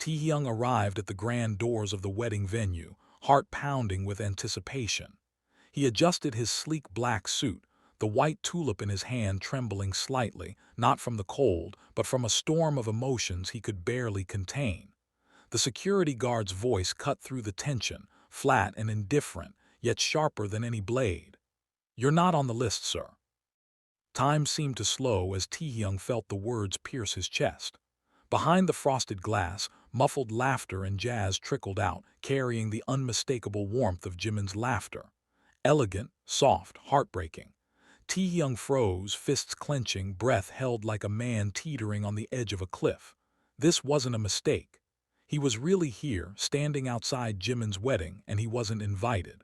Taehyung arrived at the grand doors of the wedding venue, heart pounding with anticipation. He adjusted his sleek black suit, the white tulip in his hand trembling slightly, not from the cold, but from a storm of emotions he could barely contain. The security guard's voice cut through the tension, flat and indifferent, yet sharper than any blade. "You're not on the list, sir." Time seemed to slow as Taehyung felt the words pierce his chest. Behind the frosted glass, muffled laughter and jazz trickled out, carrying the unmistakable warmth of Jimin's laughter. Elegant, soft, heartbreaking. Taehyung froze, fists clenching, breath held like a man teetering on the edge of a cliff. This wasn't a mistake. He was really here, standing outside Jimin's wedding, and he wasn't invited.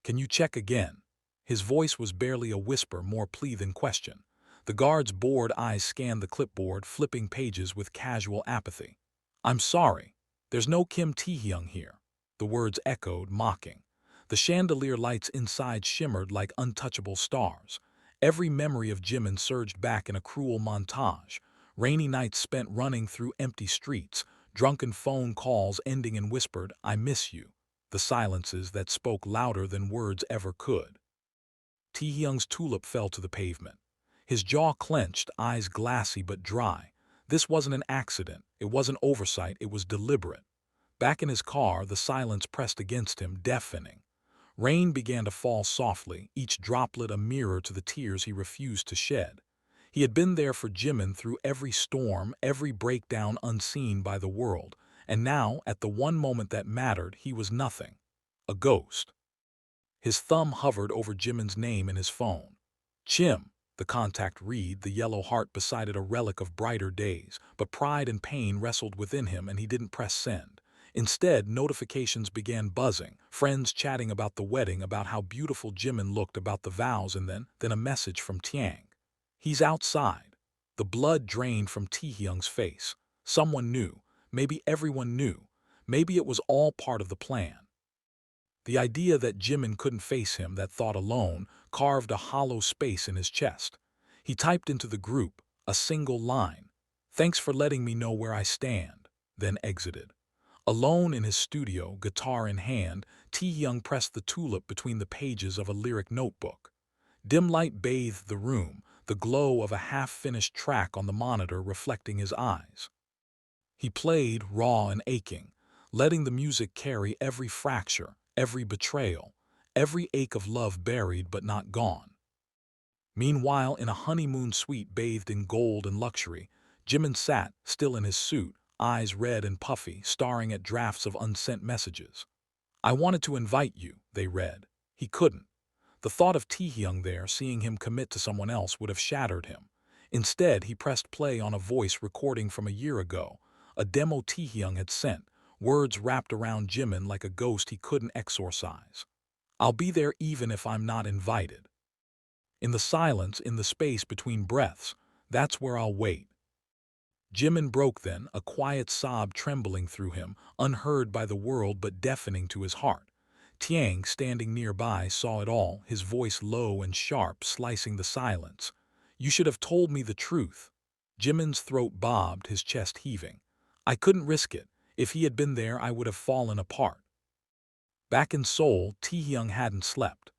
"Can you check again?" His voice was barely a whisper, more plea than question. The guard's bored eyes scanned the clipboard, flipping pages with casual apathy. "I'm sorry. There's no Kim Taehyung here." The words echoed, mocking. The chandelier lights inside shimmered like untouchable stars. Every memory of Jimin surged back in a cruel montage. Rainy nights spent running through empty streets, drunken phone calls ending in whispered, "I miss you." The silences that spoke louder than words ever could. Taehyung's tulip fell to the pavement. His jaw clenched, eyes glassy but dry. This wasn't an accident, it wasn't oversight, it was deliberate. Back in his car, the silence pressed against him, deafening. Rain began to fall softly, each droplet a mirror to the tears he refused to shed. He had been there for Jimin through every storm, every breakdown unseen by the world, and now, at the one moment that mattered, he was nothing. A ghost. His thumb hovered over Jimin's name in his phone. "Chim," the contact read, the yellow heart beside it a relic of brighter days, but pride and pain wrestled within him and he didn't press send. Instead, notifications began buzzing, friends chatting about the wedding, about how beautiful Jimin looked, about the vows, and then a message from Taehyung. "He's outside." The blood drained from Taehyung's face. Someone knew. Maybe everyone knew. Maybe it was all part of the plan. The idea that Jimin couldn't face him, that thought alone, carved a hollow space in his chest. He typed into the group, a single line, "Thanks for letting me know where I stand," then exited. Alone in his studio, guitar in hand, Taehyung pressed the tulip between the pages of a lyric notebook. Dim light bathed the room, the glow of a half-finished track on the monitor reflecting his eyes. He played, raw and aching, letting the music carry every fracture, every betrayal, every ache of love buried but not gone. Meanwhile, in a honeymoon suite bathed in gold and luxury, Jimin sat, still in his suit, eyes red and puffy, staring at drafts of unsent messages. "I wanted to invite you," they read. He couldn't. The thought of Taehyung there, seeing him commit to someone else, would have shattered him. Instead, he pressed play on a voice recording from a year ago, a demo Taehyung had sent, words wrapped around Jimin like a ghost he couldn't exorcise. "I'll be there even if I'm not invited. In the silence, in the space between breaths, that's where I'll wait." Jimin broke then, a quiet sob trembling through him, unheard by the world but deafening to his heart. Taehyung, standing nearby, saw it all, his voice low and sharp, slicing the silence. "You should have told me the truth." Jimin's throat bobbed, his chest heaving. "I couldn't risk it. If he had been there, I would have fallen apart." Back in Seoul, Taehyung hadn't slept.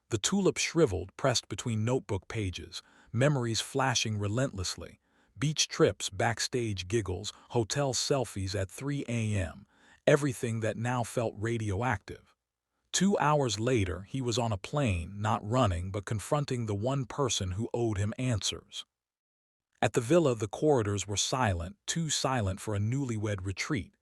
The tulip shriveled, pressed between notebook pages, memories flashing relentlessly. Beach trips, backstage giggles, hotel selfies at 3 a.m. Everything that now felt radioactive. 2 hours later, he was on a plane, not running, but confronting the one person who owed him answers. At the villa, the corridors were silent, too silent for a newlywed retreat.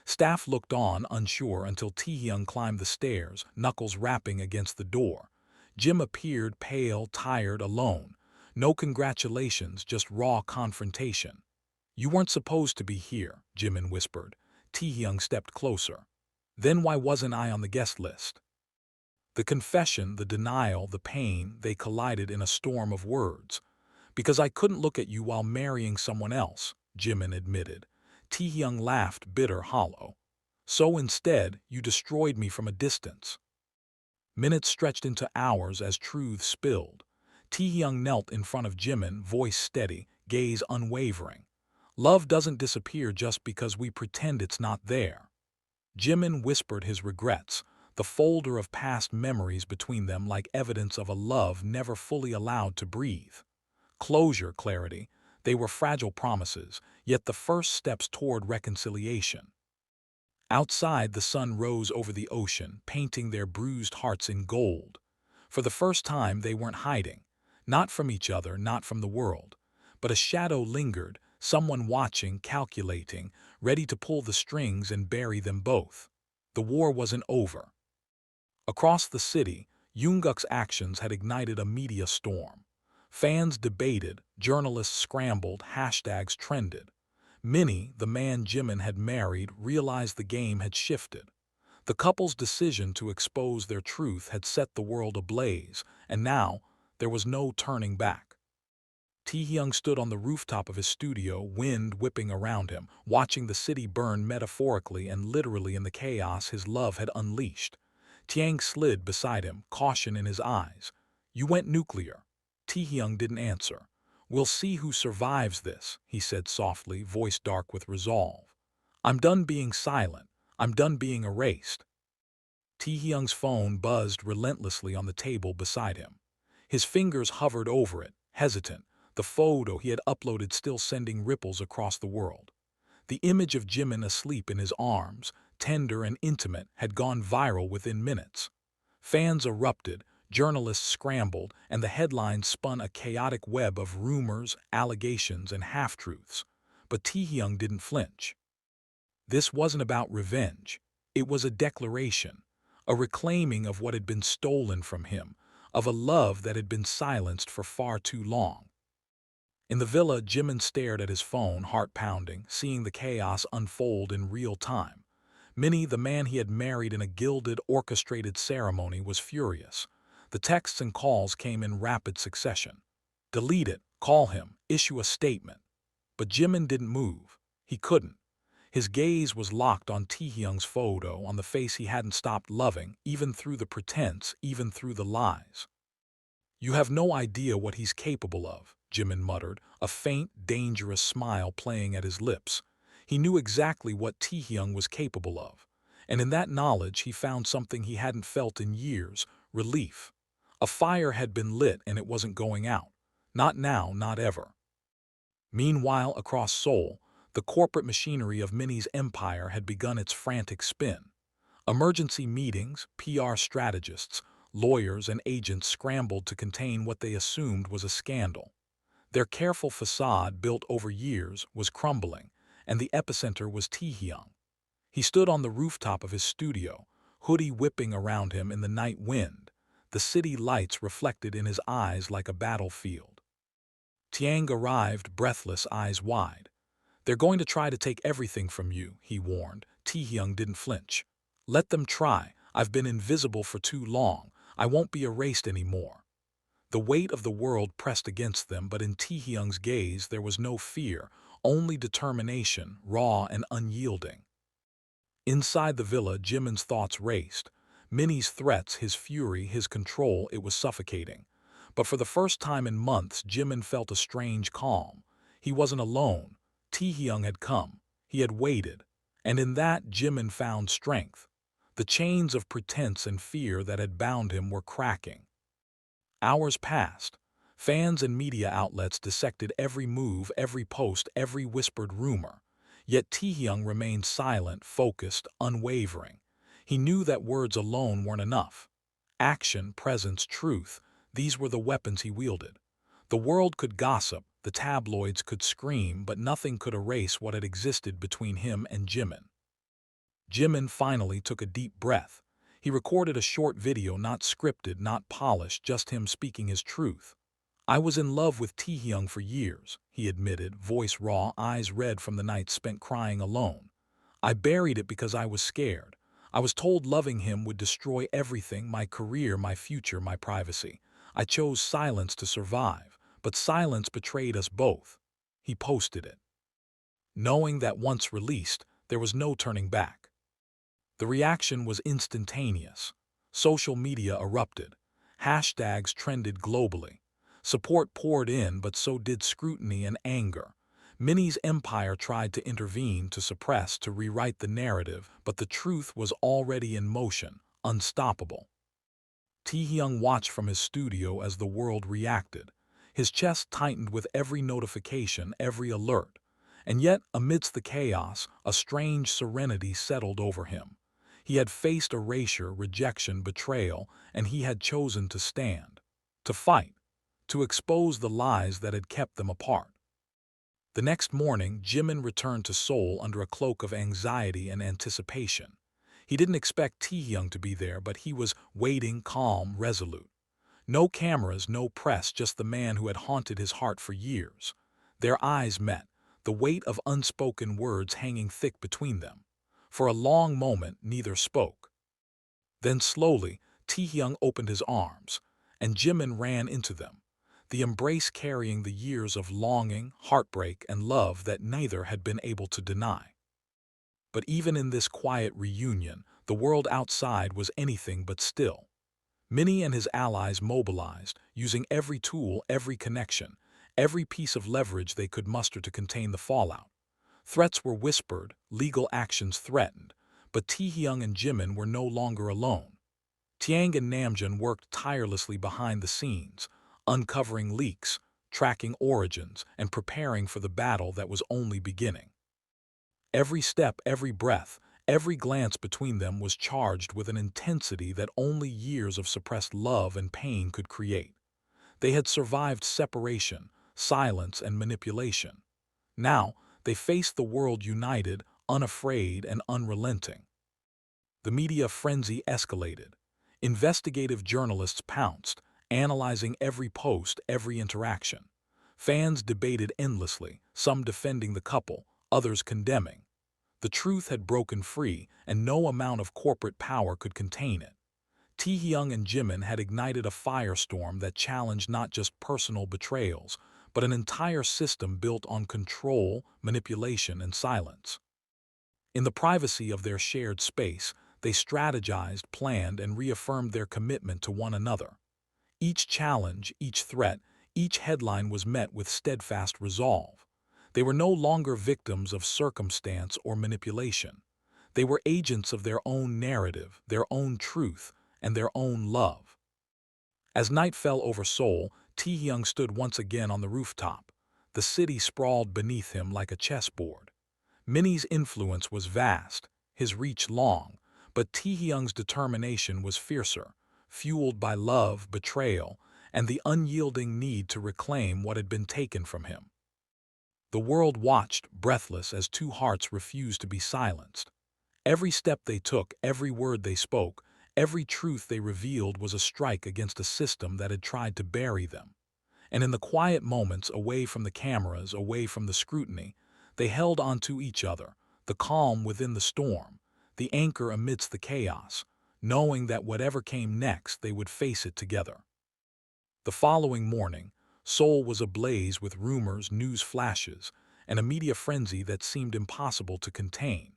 Staff looked on, unsure, until Taehyung climbed the stairs, knuckles rapping against the door. Jim appeared, pale, tired, alone. No congratulations, just raw confrontation. "You weren't supposed to be here," Jimin whispered. Taehyung stepped closer. "Then why wasn't I on the guest list?" The confession, the denial, the pain, they collided in a storm of words. "Because I couldn't look at you while marrying someone else," Jimin admitted. Taehyung laughed, bitter, hollow. "So instead, you destroyed me from a distance." Minutes stretched into hours as truth spilled. Taehyung knelt in front of Jimin, voice steady, gaze unwavering. Love doesn't disappear just because we pretend it's not there. Jimin whispered his regrets, the folder of past memories between them like evidence of a love never fully allowed to breathe. Closure, clarity, they were fragile promises, yet the first steps toward reconciliation. Outside, the sun rose over the ocean, painting their bruised hearts in gold. For the first time, they weren't hiding. Not from each other, not from the world. But a shadow lingered, someone watching, calculating, ready to pull the strings and bury them both. The war wasn't over. Across the city, Jungkook's actions had ignited a media storm. Fans debated, journalists scrambled, hashtags trended. Minnie, the man Jimin had married, realized the game had shifted. The couple's decision to expose their truth had set the world ablaze, and now there was no turning back. Taehyung stood on the rooftop of his studio, wind whipping around him, watching the city burn metaphorically and literally in the chaos his love had unleashed. Taehyung slid beside him, caution in his eyes. "You went nuclear." Taehyung didn't answer. "We'll see who survives this," he said softly, voice dark with resolve. "I'm done being silent. I'm done being erased." Taehyung's phone buzzed relentlessly on the table beside him. His fingers hovered over it, hesitant, the photo he had uploaded still sending ripples across the world. The image of Jimin asleep in his arms, tender and intimate, had gone viral within minutes. Fans erupted, journalists scrambled, and the headlines spun a chaotic web of rumors, allegations, and half-truths. But Taehyung didn't flinch. This wasn't about revenge. It was a declaration, a reclaiming of what had been stolen from him, of a love that had been silenced for far too long. In the villa, Jimin stared at his phone, heart pounding, seeing the chaos unfold in real time. Minnie, the man he had married in a gilded, orchestrated ceremony, was furious. The texts and calls came in rapid succession. Delete it, call him, issue a statement. But Jimin didn't move. He couldn't. His gaze was locked on Taehyung's photo, on the face he hadn't stopped loving, even through the pretense, even through the lies. "You have no idea what he's capable of," Jimin muttered, a faint, dangerous smile playing at his lips. He knew exactly what Taehyung was capable of, and in that knowledge he found something he hadn't felt in years: relief. A fire had been lit and it wasn't going out. Not now, not ever. Meanwhile, across Seoul, the corporate machinery of Minnie's empire had begun its frantic spin. Emergency meetings, PR strategists, lawyers, and agents scrambled to contain what they assumed was a scandal. Their careful facade, built over years, was crumbling, and the epicenter was Taehyung. He stood on the rooftop of his studio, hoodie whipping around him in the night wind, the city lights reflected in his eyes like a battlefield. Taehyung arrived, breathless, eyes wide. "They're going to try to take everything from you," he warned. Taehyung didn't flinch. "Let them try. I've been invisible for too long. I won't be erased anymore." The weight of the world pressed against them, but in Taehyung's gaze there was no fear, only determination, raw and unyielding. Inside the villa, Jimin's thoughts raced. Minnie's threats, his fury, his control, it was suffocating. But for the first time in months, Jimin felt a strange calm. He wasn't alone. Taehyung had come. He had waited. And in that, Jimin found strength. The chains of pretense and fear that had bound him were cracking. Hours passed. Fans and media outlets dissected every move, every post, every whispered rumor. Yet Taehyung remained silent, focused, unwavering. He knew that words alone weren't enough. Action, presence, truth, these were the weapons he wielded. The world could gossip, the tabloids could scream, but nothing could erase what had existed between him and Jimin. Jimin finally took a deep breath. He recorded a short video, not scripted, not polished, just him speaking his truth. "I was in love with Taehyung for years," he admitted, voice raw, eyes red from the nights spent crying alone. "I buried it because I was scared. I was told loving him would destroy everything, my career, my future, my privacy. I chose silence to survive, but silence betrayed us both." He posted it, knowing that once released, there was no turning back. The reaction was instantaneous. Social media erupted. Hashtags trended globally. Support poured in, but so did scrutiny and anger. Minnie's empire tried to intervene, to suppress, to rewrite the narrative, but the truth was already in motion, unstoppable. Taehyung watched from his studio as the world reacted. His chest tightened with every notification, every alert. And yet, amidst the chaos, a strange serenity settled over him. He had faced erasure, rejection, betrayal, and he had chosen to stand, to fight, to expose the lies that had kept them apart. The next morning, Jimin returned to Seoul under a cloak of anxiety and anticipation. He didn't expect Taehyung to be there, but he was waiting, calm, resolute. No cameras, no press, just the man who had haunted his heart for years. Their eyes met, the weight of unspoken words hanging thick between them. For a long moment, neither spoke. Then slowly, Taehyung opened his arms, and Jimin ran into them, the embrace carrying the years of longing, heartbreak, and love that neither had been able to deny. But even in this quiet reunion, the world outside was anything but still. Minnie and his allies mobilized, using every tool, every connection, every piece of leverage they could muster to contain the fallout. Threats were whispered, legal actions threatened, but Taehyung and Jimin were no longer alone. Taehyung and Namjoon worked tirelessly behind the scenes, uncovering leaks, tracking origins, and preparing for the battle that was only beginning. Every step, every breath, every glance between them was charged with an intensity that only years of suppressed love and pain could create. They had survived separation, silence, and manipulation. Now, they faced the world united, unafraid, and unrelenting. The media frenzy escalated. Investigative journalists pounced, analyzing every post, every interaction. Fans debated endlessly, some defending the couple, others condemning. The truth had broken free, and no amount of corporate power could contain it. Taehyung and Jimin had ignited a firestorm that challenged not just personal betrayals, but an entire system built on control, manipulation, and silence. In the privacy of their shared space, they strategized, planned, and reaffirmed their commitment to one another. Each challenge, each threat, each headline was met with steadfast resolve. They were no longer victims of circumstance or manipulation. They were agents of their own narrative, their own truth, and their own love. As night fell over Seoul, Taehyung stood once again on the rooftop. The city sprawled beneath him like a chessboard. Minnie's influence was vast, his reach long, but Taehyung's determination was fiercer, fueled by love, betrayal, and the unyielding need to reclaim what had been taken from him. The world watched, breathless, as two hearts refused to be silenced. Every step they took, every word they spoke, every truth they revealed was a strike against a system that had tried to bury them. And in the quiet moments, away from the cameras, away from the scrutiny, they held onto each other, the calm within the storm, the anchor amidst the chaos, knowing that whatever came next, they would face it together. The following morning, Seoul was ablaze with rumors, news flashes, and a media frenzy that seemed impossible to contain.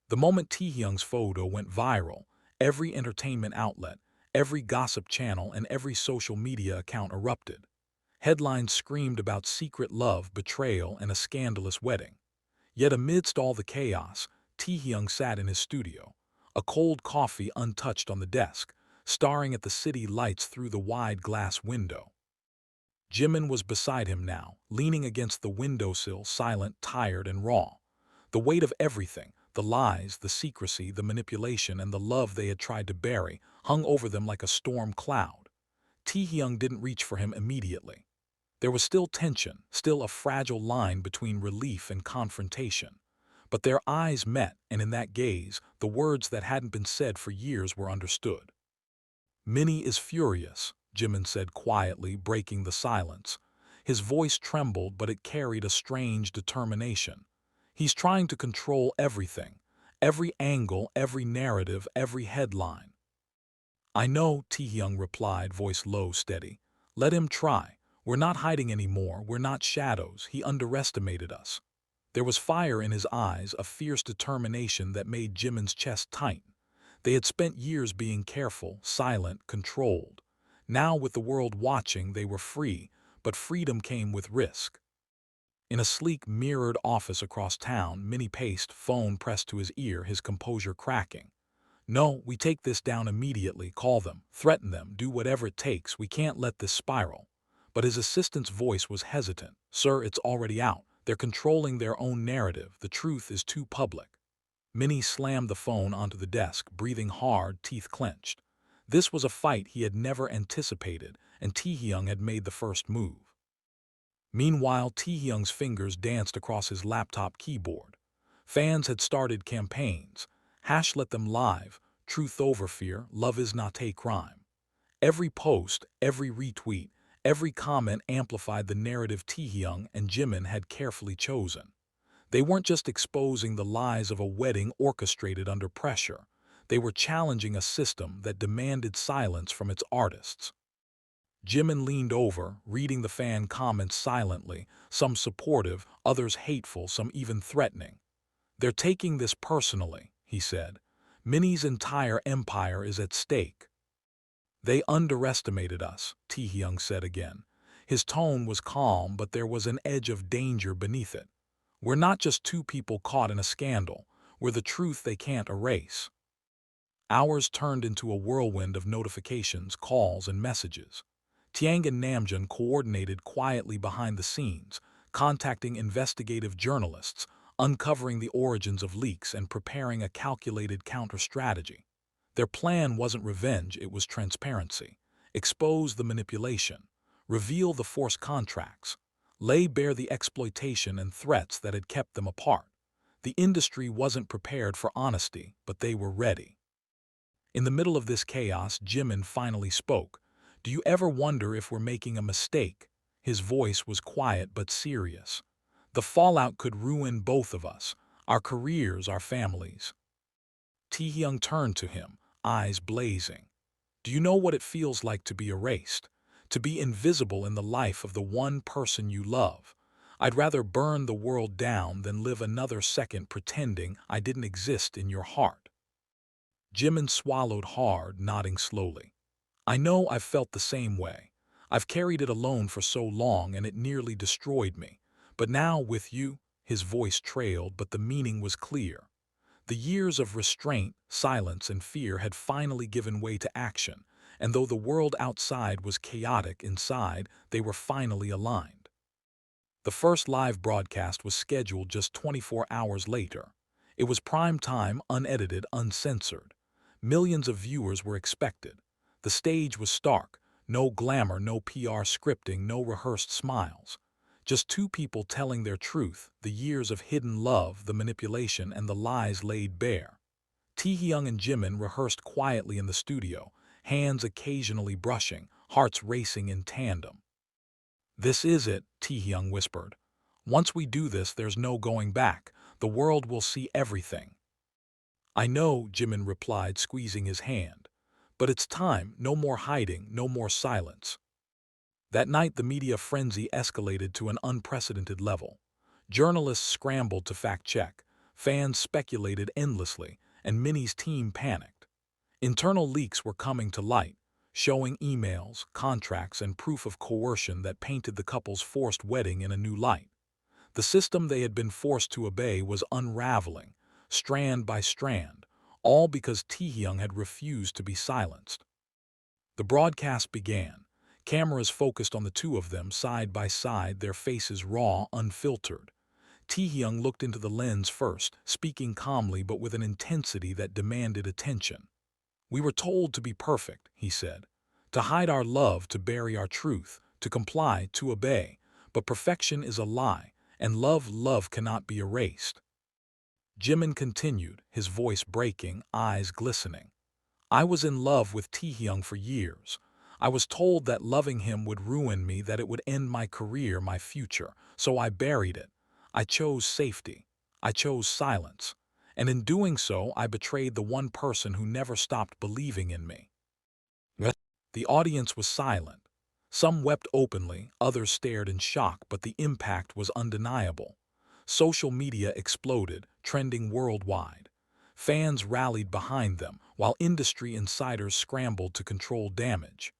The moment Taehyung's photo went viral, every entertainment outlet, every gossip channel, and every social media account erupted. Headlines screamed about secret love, betrayal, and a scandalous wedding. Yet amidst all the chaos, Taehyung sat in his studio, a cold coffee untouched on the desk, staring at the city lights through the wide glass window. Jimin was beside him now, leaning against the windowsill, silent, tired, and raw. The weight of everything, the lies, the secrecy, the manipulation, and the love they had tried to bury, hung over them like a storm cloud. Taehyung didn't reach for him immediately. There was still tension, still a fragile line between relief and confrontation. But their eyes met, and in that gaze, the words that hadn't been said for years were understood. "Minnie is furious," Jimin said quietly, breaking the silence. His voice trembled, but it carried a strange determination. "He's trying to control everything, every angle, every narrative, every headline." "I know," Taehyung replied, voice low, steady. "Let him try. We're not hiding anymore, we're not shadows. He underestimated us." There was fire in his eyes, a fierce determination that made Jimin's chest tighten. They had spent years being careful, silent, controlled. Now, with the world watching, they were free, but freedom came with risk. In a sleek, mirrored office across town, Minnie paced, phone pressed to his ear, his composure cracking. "No, we take this down immediately, call them, threaten them, do whatever it takes, we can't let this spiral." But his assistant's voice was hesitant. "Sir, it's already out. They're controlling their own narrative. The truth is too public." Minnie slammed the phone onto the desk, breathing hard, teeth clenched. This was a fight he had never anticipated, and Taehyung had made the first move. Meanwhile, Taehyung's fingers danced across his laptop keyboard. Fans had started campaigns. Let them live, truth over fear, love is not a crime. Every post, every retweet, every comment amplified the narrative Taehyung and Jimin had carefully chosen. They weren't just exposing the lies of a wedding orchestrated under pressure. They were challenging a system that demanded silence from its artists. Jimin leaned over, reading the fan comments silently, some supportive, others hateful, some even threatening. "They're taking this personally," he said. "Minnie's entire empire is at stake." "They underestimated us," Taehyung said again. His tone was calm, but there was an edge of danger beneath it. "We're not just two people caught in a scandal. We're the truth they can't erase." Hours turned into a whirlwind of notifications, calls, and messages. Taehyung and Namjoon coordinated quietly behind the scenes, contacting investigative journalists, uncovering the origins of leaks, and preparing a calculated counter-strategy. Their plan wasn't revenge, it was transparency. Expose the manipulation, reveal the forced contracts, lay bare the exploitation and threats that had kept them apart. The industry wasn't prepared for honesty, but they were ready. In the middle of this chaos, Jimin finally spoke. "Do you ever wonder if we're making a mistake?" His voice was quiet but serious. "The fallout could ruin both of us, our careers, our families." Taehyung turned to him, eyes blazing. "Do you know what it feels like to be erased? To be invisible in the life of the one person you love? I'd rather burn the world down than live another second pretending I didn't exist in your heart." Jimin swallowed hard, nodding slowly. "I know I've felt the same way. I've carried it alone for so long and it nearly destroyed me. But now with you," his voice trailed, but the meaning was clear. The years of restraint, silence, and fear had finally given way to action, and though the world outside was chaotic inside, they were finally aligned. The first live broadcast was scheduled just 24 hours later. It was prime time, unedited, uncensored. Millions of viewers were expected. The stage was stark. No glamour, no PR scripting, no rehearsed smiles. Just two people telling their truth, the years of hidden love, the manipulation, and the lies laid bare. Taehyung and Jimin rehearsed quietly in the studio, hands occasionally brushing, hearts racing in tandem. "This is it," Taehyung whispered. "Once we do this, there's no going back. The world will see everything." "I know," Jimin replied, squeezing his hand. "But it's time, no more hiding, no more silence." That night, the media frenzy escalated to an unprecedented level. Journalists scrambled to fact-check, fans speculated endlessly, and Minnie's team panicked. Internal leaks were coming to light, showing emails, contracts, and proof of coercion that painted the couple's forced wedding in a new light. The system they had been forced to obey was unraveling, strand by strand, all because Taehyung had refused to be silenced. The broadcast began. Cameras focused on the two of them side by side, their faces raw, unfiltered. Taehyung looked into the lens first, speaking calmly but with an intensity that demanded attention. "We were told to be perfect," he said. "To hide our love, to bury our truth, to comply, to obey. But perfection is a lie, and love cannot be erased." Jimin continued, his voice breaking, eyes glistening. "I was in love with Taehyung for years. I was told that loving him would ruin me, that it would end my career, my future. So I buried it. I chose safety. I chose silence. And in doing so, I betrayed the one person who never stopped believing in me." The audience was silent. Some wept openly, others stared in shock, but the impact was undeniable. Social media exploded, trending worldwide. Fans rallied behind them, while industry insiders scrambled to control damage.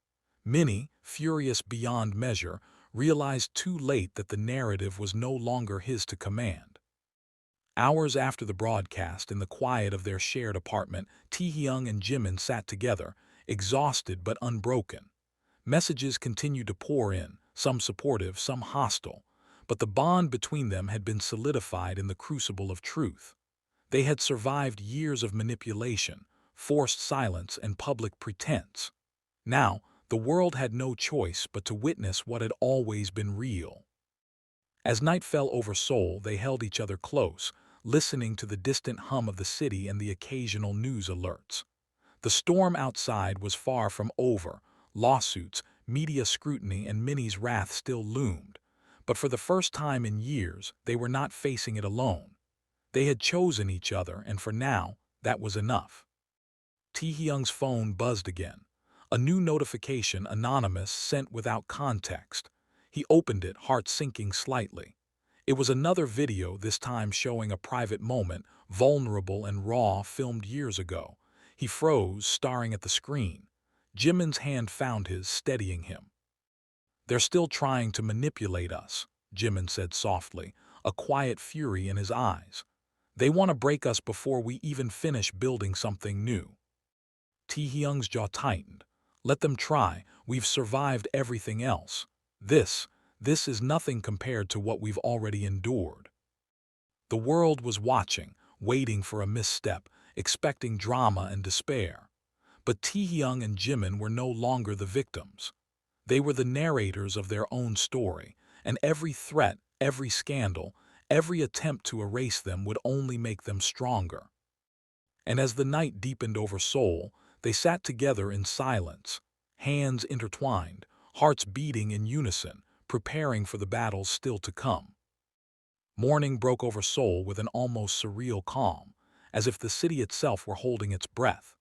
Minnie, furious beyond measure, realized too late that the narrative was no longer his to command. Hours after the broadcast, in the quiet of their shared apartment, Taehyung and Jimin sat together, exhausted but unbroken. Messages continued to pour in, some supportive, some hostile, but the bond between them had been solidified in the crucible of truth. They had survived years of manipulation, forced silence, and public pretense. Now, the world had no choice but to witness what had always been real. As night fell over Seoul, they held each other close, listening to the distant hum of the city and the occasional news alerts. The storm outside was far from over. Lawsuits, media scrutiny, and Minnie's wrath still loomed. But for the first time in years, they were not facing it alone. They had chosen each other, and for now, that was enough. Taehyung's phone buzzed again. A new notification, anonymous, sent without context. He opened it, heart sinking slightly. It was another video, this time showing a private moment, vulnerable and raw, filmed years ago. He froze, staring at the screen. Jimin's hand found his, steadying him. "They're still trying to manipulate us," Jimin said softly, a quiet fury in his eyes. "They want to break us before we even finish building something new." Taehyung's jaw tightened. "Let them try. We've survived everything else. This is nothing compared to what we've already endured." The world was watching, waiting for a misstep, expecting drama and despair. But Taehyung and Jimin were no longer the victims. They were the narrators of their own story, and every threat, every scandal, every attempt to erase them would only make them stronger. And as the night deepened over Seoul, they sat together in silence, hands intertwined, hearts beating in unison, preparing for the battles still to come. Morning broke over Seoul with an almost surreal calm, as if the city itself were holding its breath.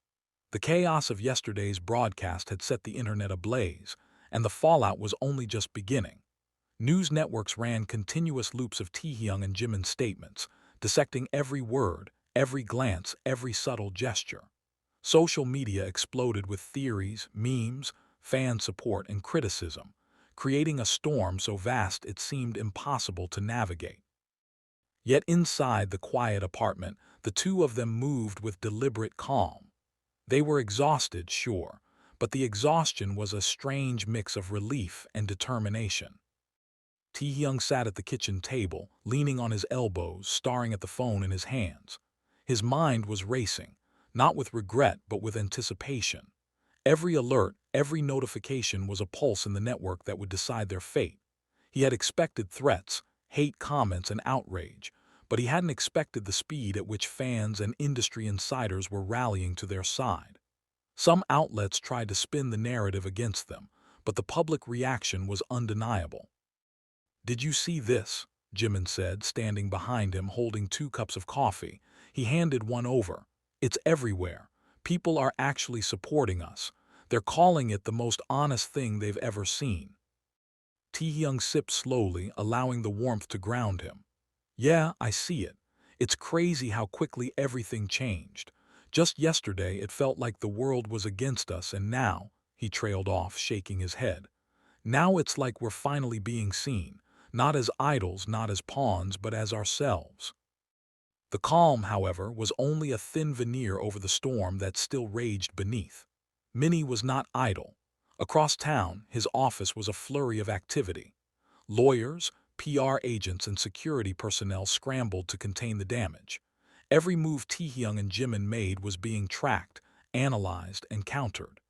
The chaos of yesterday's broadcast had set the internet ablaze, and the fallout was only just beginning. News networks ran continuous loops of Taehyung and Jimin's statements, dissecting every word, every glance, every subtle gesture. Social media exploded with theories, memes, fan support, and criticism, creating a storm so vast it seemed impossible to navigate. Yet inside the quiet apartment, the two of them moved with deliberate calm. They were exhausted, sure, but the exhaustion was a strange mix of relief and determination. Taehyung sat at the kitchen table, leaning on his elbows, staring at the phone in his hands. His mind was racing, not with regret but with anticipation. Every alert, every notification was a pulse in the network that would decide their fate. He had expected threats, hate comments, and outrage, but he hadn't expected the speed at which fans and industry insiders were rallying to their side. Some outlets tried to spin the narrative against them, but the public reaction was undeniable. "Did you see this?" Jimin said, standing behind him holding 2 cups of coffee. He handed one over. "It's everywhere. People are actually supporting us. They're calling it the most honest thing they've ever seen." Taehyung sipped slowly, allowing the warmth to ground him. "Yeah, I see it. It's crazy how quickly everything changed. Just yesterday it felt like the world was against us, and now," he trailed off, shaking his head, "now it's like we're finally being seen, not as idols, not as pawns, but as ourselves." The calm, however, was only a thin veneer over the storm that still raged beneath. Minnie was not idle. Across town, his office was a flurry of activity. Lawyers, PR agents, and security personnel scrambled to contain the damage. Every move Taehyung and Jimin made was being tracked, analyzed, and countered.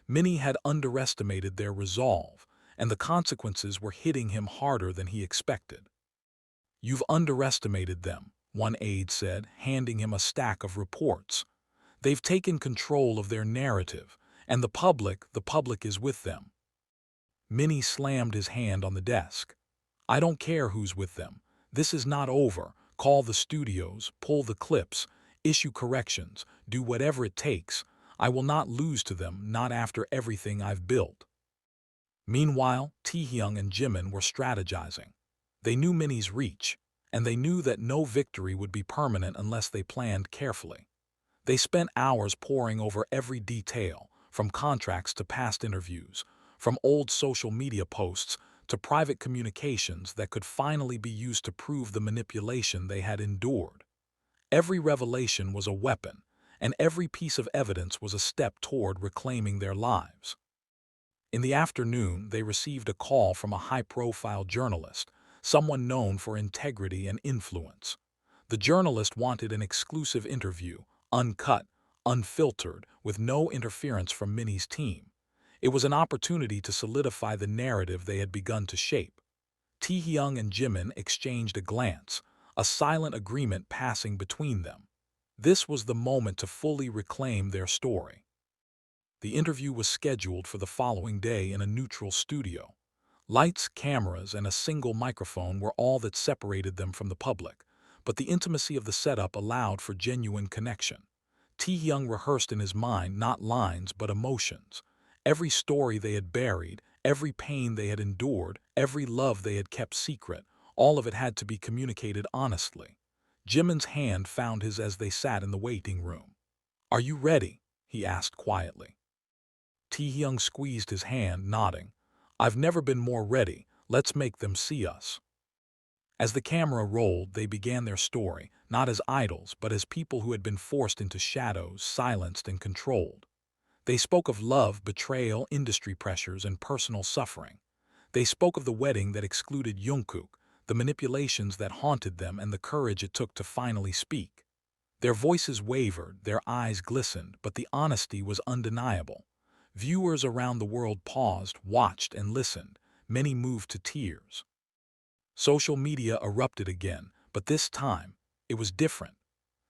Minnie had underestimated their resolve, and the consequences were hitting him harder than he expected. "You've underestimated them," one aide said, handing him a stack of reports. "They've taken control of their narrative, and the public is with them." Minnie slammed his hand on the desk. "I don't care who's with them. This is not over. Call the studios, pull the clips, issue corrections, do whatever it takes. I will not lose to them, not after everything I've built." Meanwhile, Taehyung and Jimin were strategizing. They knew Minnie's reach, and they knew that no victory would be permanent unless they planned carefully. They spent hours poring over every detail, from contracts to past interviews, from old social media posts to private communications that could finally be used to prove the manipulation they had endured. Every revelation was a weapon, and every piece of evidence was a step toward reclaiming their lives. In the afternoon, they received a call from a high-profile journalist, someone known for integrity and influence. The journalist wanted an exclusive interview, uncut, unfiltered, with no interference from Minnie's team. It was an opportunity to solidify the narrative they had begun to shape. Taehyung and Jimin exchanged a glance, a silent agreement passing between them. This was the moment to fully reclaim their story. The interview was scheduled for the following day in a neutral studio. Lights, cameras, and a single microphone were all that separated them from the public, but the intimacy of the setup allowed for genuine connection. Taehyung rehearsed in his mind not lines but emotions. Every story they had buried, every pain they had endured, every love they had kept secret, all of it had to be communicated honestly. Jimin's hand found his as they sat in the waiting room. "Are you ready?" he asked quietly. Taehyung squeezed his hand, nodding. "I've never been more ready. Let's make them see us." As the camera rolled, they began their story, not as idols, but as people who had been forced into shadows, silenced and controlled. They spoke of love, betrayal, industry pressures, and personal suffering. They spoke of the wedding that excluded Jungkook, the manipulations that haunted them, and the courage it took to finally speak. Their voices wavered, their eyes glistened, but the honesty was undeniable. Viewers around the world paused, watched, and listened, many moved to tears. Social media erupted again, but this time, it was different.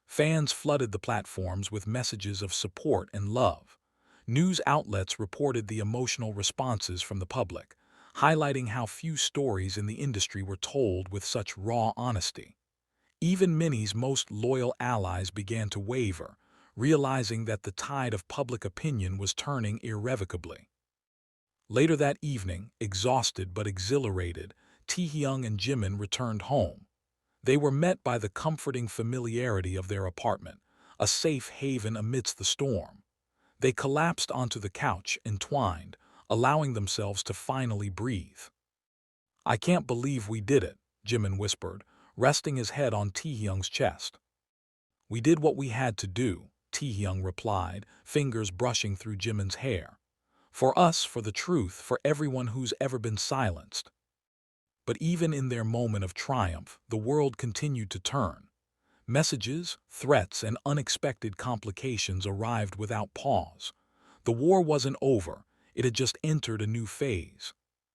Fans flooded the platforms with messages of support and love. News outlets reported the emotional responses from the public, highlighting how few stories in the industry were told with such raw honesty. Even Minnie's most loyal allies began to waver, realizing that the tide of public opinion was turning irrevocably. Later that evening, exhausted but exhilarated, Taehyung and Jimin returned home. They were met by the comforting familiarity of their apartment, a safe haven amidst the storm. They collapsed onto the couch, entwined, allowing themselves to finally breathe. "I can't believe we did it," Jimin whispered, resting his head on Taehyung's chest. "We did what we had to do," Taehyung replied, fingers brushing through Jimin's hair. "For us, for the truth, for everyone who's ever been silenced." But even in their moment of triumph, the world continued to turn. Messages, threats, and unexpected complications arrived without pause. The war wasn't over, it had just entered a new phase.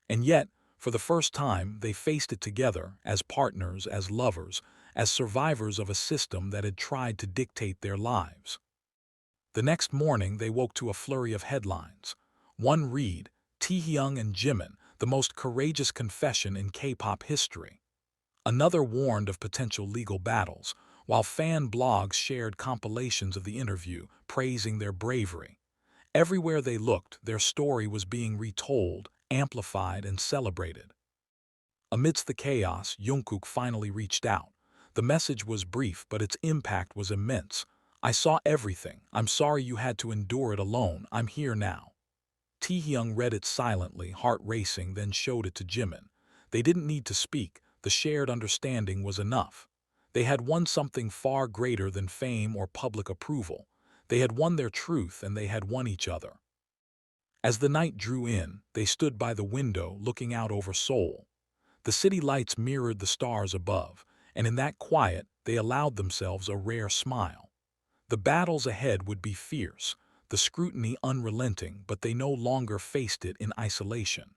And yet, for the first time, they faced it together, as partners, as lovers, as survivors of a system that had tried to dictate their lives. The next morning, they woke to a flurry of headlines. One read, "Taehyung and Jimin, the most courageous confession in K-pop history." Another warned of potential legal battles, while fan blogs shared compilations of the interview, praising their bravery. Everywhere they looked, their story was being retold, amplified, and celebrated. Amidst the chaos, Jungkook finally reached out. The message was brief, but its impact was immense. "I saw everything. I'm sorry you had to endure it alone. I'm here now." Taehyung read it silently, heart racing, then showed it to Jimin. They didn't need to speak. The shared understanding was enough. They had won something far greater than fame or public approval. They had won their truth, and they had won each other. As the night drew in, they stood by the window, looking out over Seoul. The city lights mirrored the stars above, and in that quiet, they allowed themselves a rare smile. The battles ahead would be fierce, the scrutiny unrelenting, but they no longer faced it in isolation.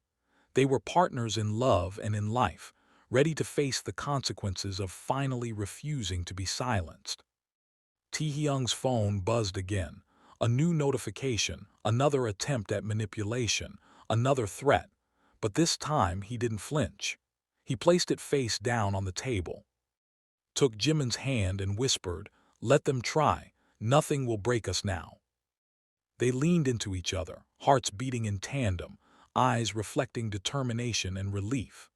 They were partners in love and in life, ready to face the consequences of finally refusing to be silenced. Taehyung's phone buzzed again. A new notification, another attempt at manipulation, another threat. But this time he didn't flinch. He placed it face down on the table, took Jimin's hand and whispered, "Let them try. Nothing will break us now." They leaned into each other, hearts beating in tandem, eyes reflecting determination and relief.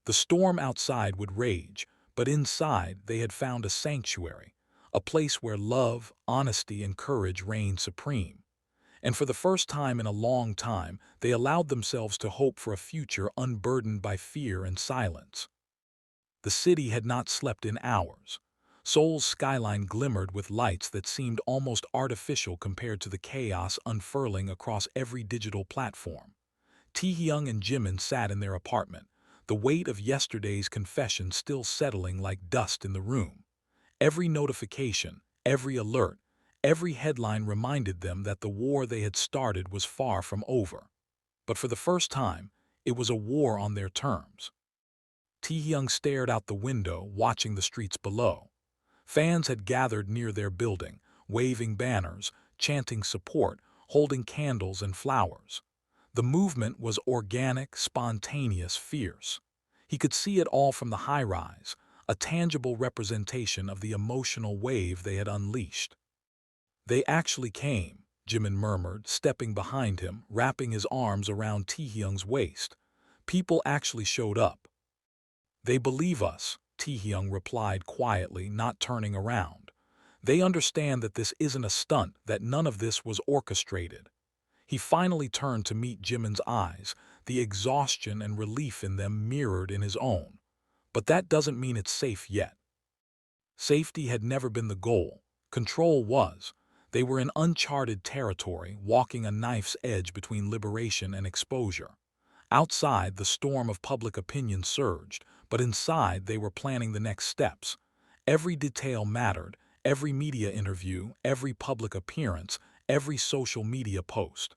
The storm outside would rage, but inside they had found a sanctuary, a place where love, honesty, and courage reigned supreme. And for the first time in a long time, they allowed themselves to hope for a future unburdened by fear and silence. The city had not slept in hours. Seoul's skyline glimmered with lights that seemed almost artificial compared to the chaos unfurling across every digital platform. Taehyung and Jimin sat in their apartment, the weight of yesterday's confession still settling like dust in the room. Every notification, every alert, every headline reminded them that the war they had started was far from over. But for the first time, it was a war on their terms. Taehyung stared out the window, watching the streets below. Fans had gathered near their building, waving banners, chanting support, holding candles and flowers. The movement was organic, spontaneous, fierce. He could see it all from the high-rise, a tangible representation of the emotional wave they had unleashed. "They actually came," Jimin murmured, stepping behind him, wrapping his arms around Taehyung's waist. "People actually showed up." "They believe us," Taehyung replied quietly, not turning around. "They understand that this isn't a stunt, that none of this was orchestrated." He finally turned to meet Jimin's eyes, the exhaustion and relief in them mirrored in his own. "But that doesn't mean it's safe yet." Safety had never been the goal. Control was. They were in uncharted territory, walking a knife's edge between liberation and exposure. Outside, the storm of public opinion surged, but inside they were planning the next steps. Every detail mattered, every media interview, every public appearance, every social media post.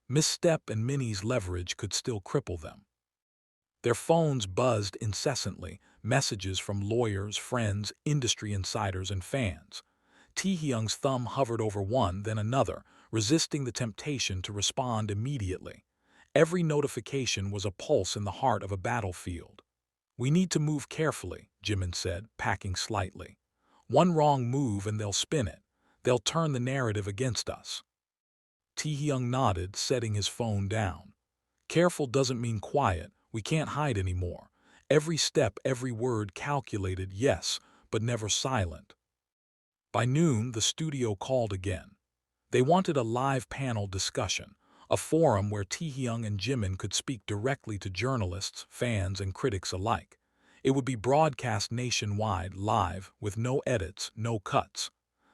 Misstep and Minnie's leverage could still cripple them. Their phones buzzed incessantly, messages from lawyers, friends, industry insiders, and fans. Taehyung's thumb hovered over one, then another, resisting the temptation to respond immediately. Every notification was a pulse in the heart of a battlefield. "We need to move carefully," Jimin said, packing slightly. "One wrong move and they'll spin it. They'll turn the narrative against us." Taehyung nodded, setting his phone down. "Careful doesn't mean quiet. We can't hide anymore. Every step, every word calculated, yes, but never silent." By noon, the studio called again. They wanted a live panel discussion, a forum where Taehyung and Jimin could speak directly to journalists, fans, and critics alike. It would be broadcast nationwide, live, with no edits, no cuts.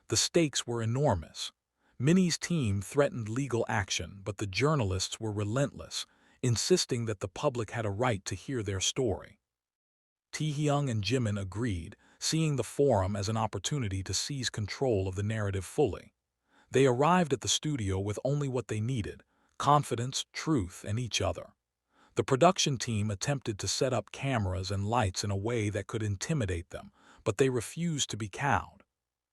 The stakes were enormous. Minnie's team threatened legal action, but the journalists were relentless, insisting that the public had a right to hear their story. Taehyung and Jimin agreed, seeing the forum as an opportunity to seize control of the narrative fully. They arrived at the studio with only what they needed: confidence, truth, and each other. The production team attempted to set up cameras and lights in a way that could intimidate them, but they refused to be cowed.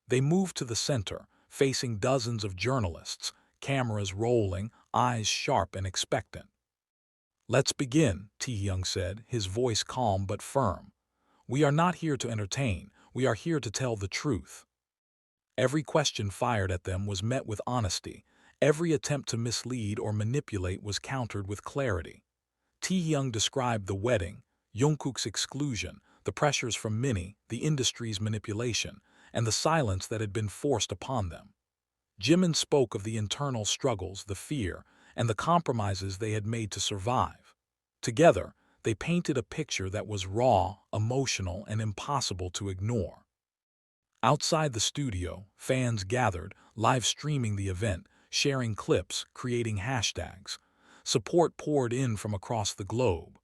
They moved to the center, facing dozens of journalists, cameras rolling, eyes sharp and expectant. "Let's begin," Taehyung said, his voice calm but firm. "We are not here to entertain, we are here to tell the truth." Every question fired at them was met with honesty. Every attempt to mislead or manipulate was countered with clarity. Taehyung described the wedding, Jungkook's exclusion, the pressures from Minnie, the industry's manipulation, and the silence that had been forced upon them. Jimin spoke of the internal struggles, the fear, and the compromises they had made to survive. Together, they painted a picture that was raw, emotional, and impossible to ignore. Outside the studio, fans gathered, live streaming the event, sharing clips, creating hashtags. Support poured in from across the globe.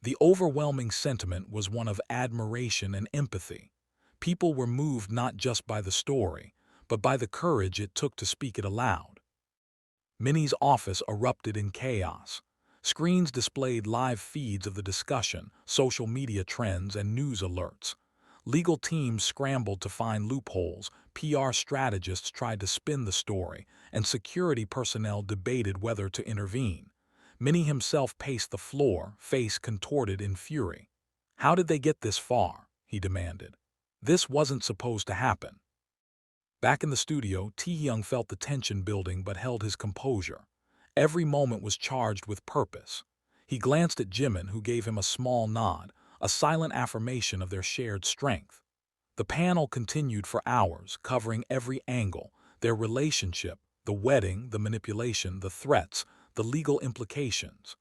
The overwhelming sentiment was one of admiration and empathy. People were moved not just by the story, but by the courage it took to speak it aloud. Minnie's office erupted in chaos. Screens displayed live feeds of the discussion, social media trends, and news alerts. Legal teams scrambled to find loopholes, PR strategists tried to spin the story, and security personnel debated whether to intervene. Minnie himself paced the floor, face contorted in fury. "How did they get this far?" he demanded. "This wasn't supposed to happen." Back in the studio, Taehyung felt the tension building but held his composure. Every moment was charged with purpose. He glanced at Jimin, who gave him a small nod, a silent affirmation of their shared strength. The panel continued for hours, covering every angle: their relationship, The wedding, the manipulation, the threats, the legal implications.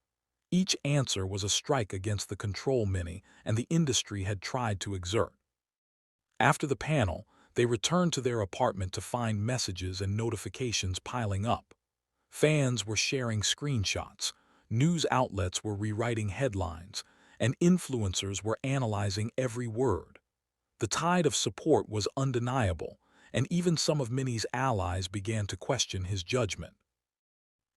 Each answer was a strike against the control Minnie and the industry had tried to exert. After the panel, they returned to their apartment to find messages and notifications piling up. Fans were sharing screenshots, news outlets were rewriting headlines, and influencers were analyzing every word. The tide of support was undeniable, and even some of Minnie's allies began to question his judgment.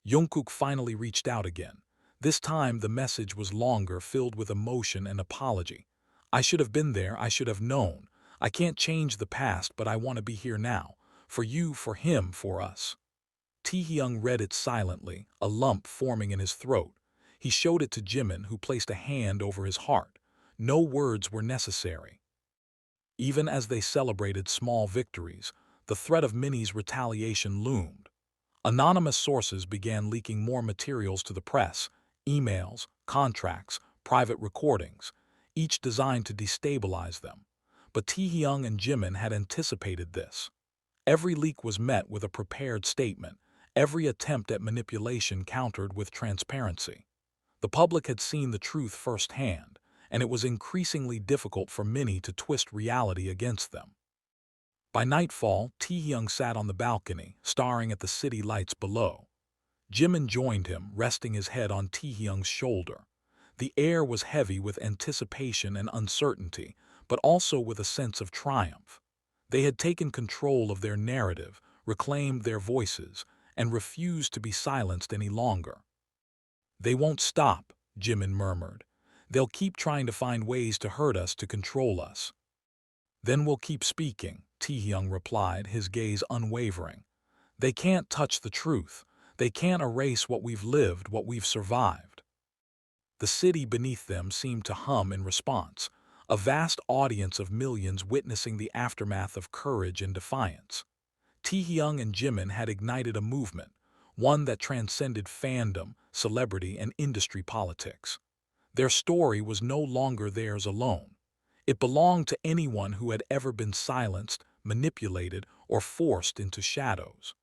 Jungkook finally reached out again. This time the message was longer, filled with emotion and apology. "I should have been there, I should have known. I can't change the past, but I want to be here now. For you, for him, for us." Taehyung read it silently, a lump forming in his throat. He showed it to Jimin, who placed a hand over his heart. No words were necessary. Even as they celebrated small victories, the threat of Minnie's retaliation loomed. Anonymous sources began leaking more materials to the press: emails, contracts, private recordings, each designed to destabilize them. But Taehyung and Jimin had anticipated this. Every leak was met with a prepared statement, every attempt at manipulation countered with transparency. The public had seen the truth firsthand, and it was increasingly difficult for many to twist reality against them. By nightfall, Taehyung sat on the balcony, staring at the city lights below. Jimin joined him, resting his head on Taehyung's shoulder. The air was heavy with anticipation and uncertainty, but also with a sense of triumph. They had taken control of their narrative, reclaimed their voices, and refused to be silenced any longer. "They won't stop," Jimin murmured. "They'll keep trying to find ways to hurt us, to control us." "Then we'll keep speaking," Taehyung replied, his gaze unwavering. "They can't touch the truth. They can't erase what we've lived, what we've survived." The city beneath them seemed to hum in response, a vast audience of millions witnessing the aftermath of courage and defiance. Taehyung and Jimin had ignited a movement, one that transcended fandom, celebrity, and industry politics. Their story was no longer theirs alone. It belonged to anyone who had ever been silenced, manipulated, or forced into shadows.